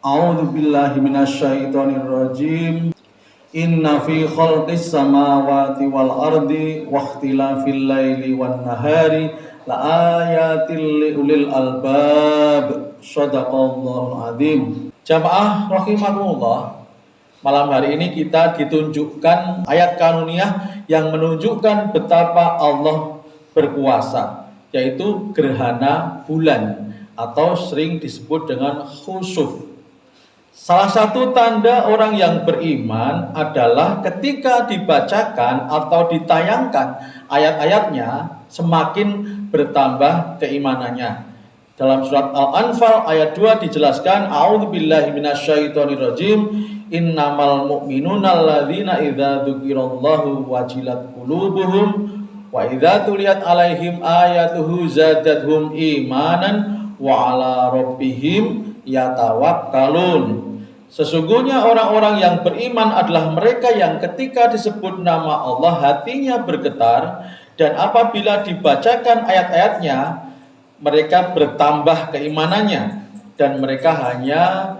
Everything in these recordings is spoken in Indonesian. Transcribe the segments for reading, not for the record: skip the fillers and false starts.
A'udzu billahi minasyaitonir rajim. Inna fi khalqis samawati wal ardi wa ikhtilafil laili wan nahari la ayatil liulil albab. Shadaqallahul azim. Jamaah rahimakumullah. Malam hari ini kita ditunjukkan ayat kauniyah yang menunjukkan betapa Allah berkuasa, yaitu gerhana bulan atau sering disebut dengan khusuf. Salah satu tanda orang yang beriman adalah ketika dibacakan atau ditayangkan ayat-ayatnya semakin bertambah keimanannya. Dalam surat Al-Anfal ayat 2 dijelaskan, A'udzubillahi minasyaitonirrajim, innamal mu'minuna alladzina idza dzukirallahu wajilat qulubuhum wa idza tuliyat alaihim ayatuhu zadatuhum imanan wa ala rabbihim yatawakkalun. Sesungguhnya orang-orang yang beriman adalah mereka yang ketika disebut nama Allah hatinya bergetar, dan apabila dibacakan ayat-ayatnya mereka bertambah keimanannya dan mereka hanya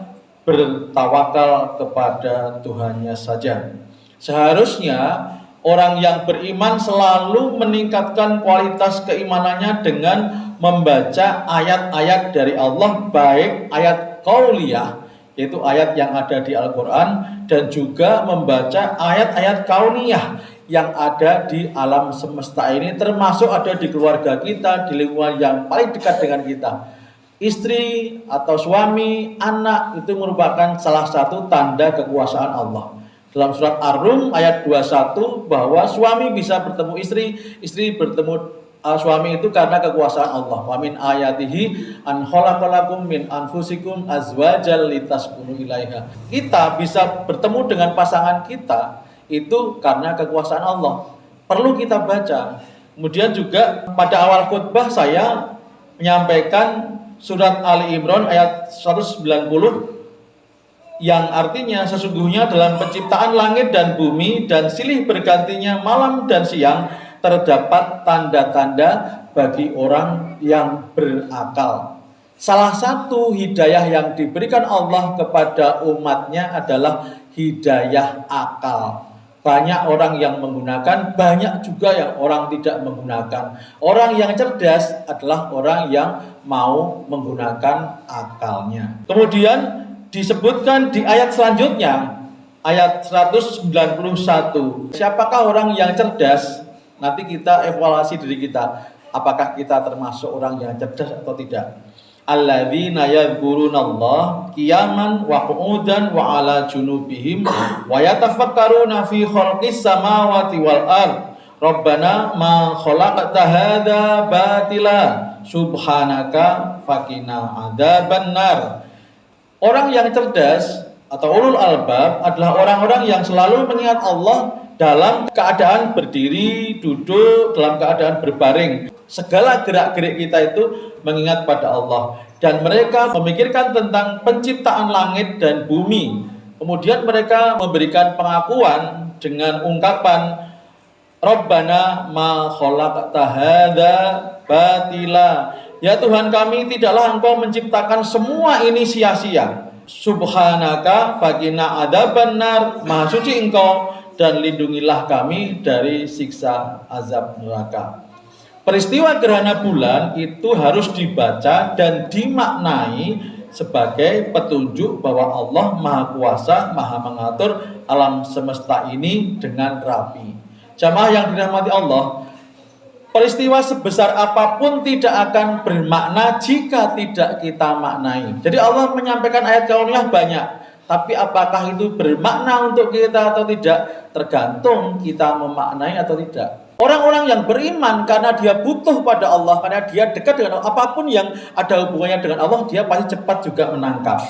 bertawakal kepada Tuhannya saja. Seharusnya orang yang beriman selalu meningkatkan kualitas keimanannya dengan membaca ayat-ayat dari Allah, baik ayat qauliyah, yaitu ayat yang ada di Al-Quran, dan juga membaca ayat-ayat kauniyah yang ada di alam semesta ini, termasuk ada di keluarga kita, di lingkungan yang paling dekat dengan kita. Istri atau suami, anak, itu merupakan salah satu tanda kekuasaan Allah. Dalam surat Ar-Rum ayat 21 bahwa suami bisa bertemu istri, istri bertemu suami itu karena kekuasaan Allah. Wa min ayatihi an khalaqalakum min anfusikum azwajal litaskunu ilaiha. Kita bisa bertemu dengan pasangan kita itu karena kekuasaan Allah. Perlu kita baca. Kemudian juga pada awal khutbah saya menyampaikan surat Ali Imran ayat 190 yang artinya sesungguhnya dalam penciptaan langit dan bumi dan silih bergantinya malam dan siang terdapat tanda-tanda bagi orang yang berakal. Salah satu hidayah yang diberikan Allah kepada umatnya adalah hidayah akal. Banyak orang yang menggunakan, banyak juga yang orang tidak menggunakan. Orang yang cerdas adalah orang yang mau menggunakan akalnya. Kemudian disebutkan di ayat selanjutnya, ayat 191. Siapakah orang yang cerdas? Nanti kita evaluasi diri kita, apakah kita termasuk orang yang cerdas atau tidak. Alladzina yadhkurunallaha qiyaman wa qu'udan wa 'ala junubihim wa yatafakkaruna fi khalqis samawati wal ard. Rabbana ma khalaqta hadza batila subhanaka faqina adzabannar. Orang yang cerdas atau ulul albab adalah orang-orang yang selalu mengingat Allah dalam keadaan berdiri, duduk, dalam keadaan berbaring. Segala gerak-gerik kita itu mengingat pada Allah. Dan mereka memikirkan tentang penciptaan langit dan bumi. Kemudian mereka memberikan pengakuan dengan ungkapan Rabbana ma khalaqta hadza batila. Ya Tuhan kami, tidaklah Engkau menciptakan semua ini sia-sia. Subhanaka faqina adzabannar. Maha suci Engkau dan lindungilah kami dari siksa azab neraka. Peristiwa gerhana bulan itu harus dibaca dan dimaknai sebagai petunjuk bahwa Allah Maha Kuasa, Maha mengatur alam semesta ini dengan rapi. Jamaah yang dirahmati Allah, peristiwa sebesar apapun tidak akan bermakna jika tidak kita maknai. Jadi Allah menyampaikan ayat kauniyah banyak, tapi apakah itu bermakna untuk kita atau tidak, tergantung kita memaknai atau tidak. Orang-orang yang beriman karena dia butuh pada Allah, karena dia dekat dengan Allah, apapun yang ada hubungannya dengan Allah, dia pasti cepat juga menangkap.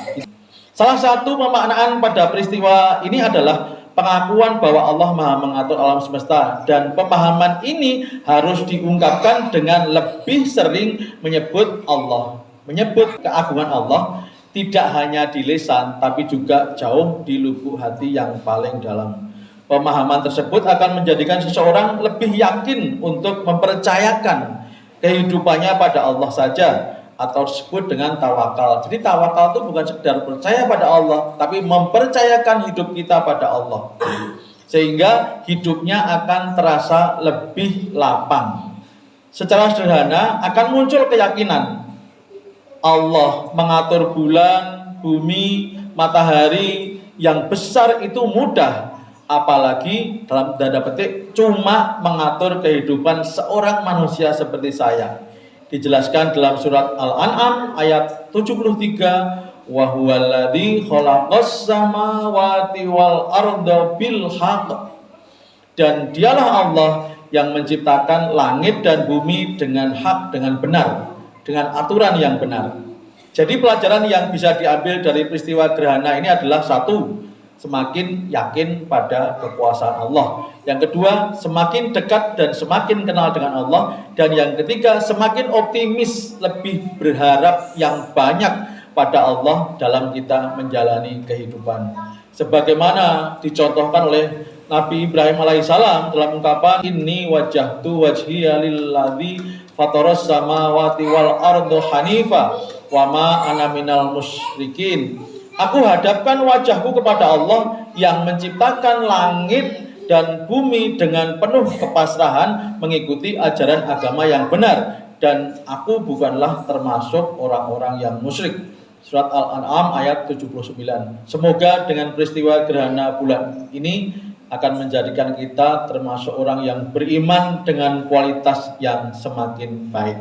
Salah satu pemaknaan pada peristiwa ini adalah pengakuan bahwa Allah Maha mengatur alam semesta, dan pemahaman ini harus diungkapkan dengan lebih sering menyebut Allah, menyebut keagungan Allah, tidak hanya di lisan tapi juga jauh di lubuk hati yang paling dalam. Pemahaman tersebut akan menjadikan seseorang lebih yakin untuk mempercayakan kehidupannya pada Allah saja, atau disebut dengan tawakal. Jadi tawakal itu bukan sekedar percaya pada Allah, tapi mempercayakan hidup kita pada Allah. Sehingga hidupnya akan terasa lebih lapang. Secara sederhana akan muncul keyakinan Allah mengatur bulan, bumi, matahari yang besar itu mudah. Apalagi dalam tanda petik cuma mengatur kehidupan seorang manusia seperti saya. Dijelaskan dalam surat Al-An'am ayat 73, wa huwallazi khalaqas samawati wal arda bil haqq. Dan dialah Allah yang menciptakan langit dan bumi dengan hak, dengan benar, dengan aturan yang benar. Jadi pelajaran yang bisa diambil dari peristiwa gerhana ini adalah satu, semakin yakin pada kekuasaan Allah. Yang kedua, semakin dekat dan semakin kenal dengan Allah. Dan yang ketiga, semakin optimis, lebih berharap yang banyak pada Allah dalam kita menjalani kehidupan. Sebagaimana dicontohkan oleh Nabi Ibrahim alaihissalam dalam ungkapan inni wajjahtu wajhiya lilladzi fataras samawati wal arda hanifa wa ma ana minal musyrikin. Aku hadapkan wajahku kepada Allah yang menciptakan langit dan bumi dengan penuh kepasrahan mengikuti ajaran agama yang benar, dan aku bukanlah termasuk orang-orang yang musyrik. Surat Al-An'am ayat 79. Semoga dengan peristiwa gerhana bulan ini akan menjadikan kita termasuk orang yang beriman dengan kualitas yang semakin baik.